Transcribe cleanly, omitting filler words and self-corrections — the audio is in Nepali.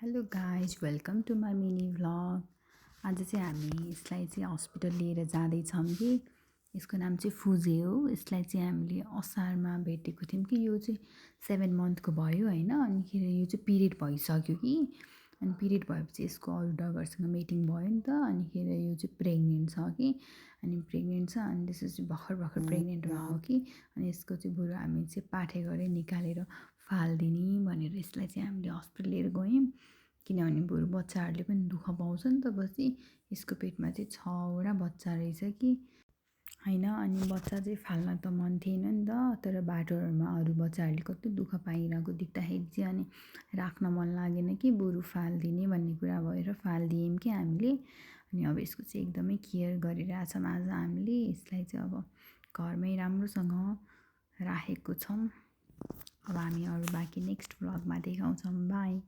Hello guys welcome to my mini vlog. आज चाहिँ हामी यसलाई चाहिँ हस्पिटल लिएर जाँदैछौँ कि यसको नाम चाहिँ फुजे हो। यसलाई चाहिँ हामीले असारमा भेटेको थियौँ कि यो चाहिँ 7 मन्थको भयो होइन। अनिखेर यो चाहिँ पिरियड भइसक्यो कि अनि पिरियड भएपछि यसको अरू डगरसँग मिटिङ भयो नि त। अनिखेर यो चाहिँ प्रेग्नेन्ट छ कि अनि प्रेग्नेन्ट छ अनि त्यसपछि भर्खर प्रेग्नेन्ट भयो कि अनि यसको चाहिँ बरु हामी चाहिँ पाठे गरेर निकालेर फालिदिने भनेर यसलाई चाहिँ हामीले हस्पिटल लिएर गयौँ। किनभने बरु बच्चाहरूले पनि दुःख पाउँछ नि त पछि। यसको पेटमा चाहिँ 6वटा बच्चा रहेछ कि होइन। अनि बच्चा चाहिँ फाल्न त मन थिएन नि त, तर बाटोहरूमा अरू बच्चाहरूले कति दुःख पाइरहेको देख्दाखेरि चाहिँ अनि राख्न मन लागेन कि बरु फालिदिने भन्ने कुरा भएर फालिदियौँ कि हामीले। अनि अब यसको चाहिँ एकदमै केयर गरिरहेछौँ आज हामीले। यसलाई चाहिँ अब घरमै राम्रोसँग राखेको छौँ। अब हामी अरू बाँकी नेक्स्ट भ्लगमा देखाउँछौँ। बाई।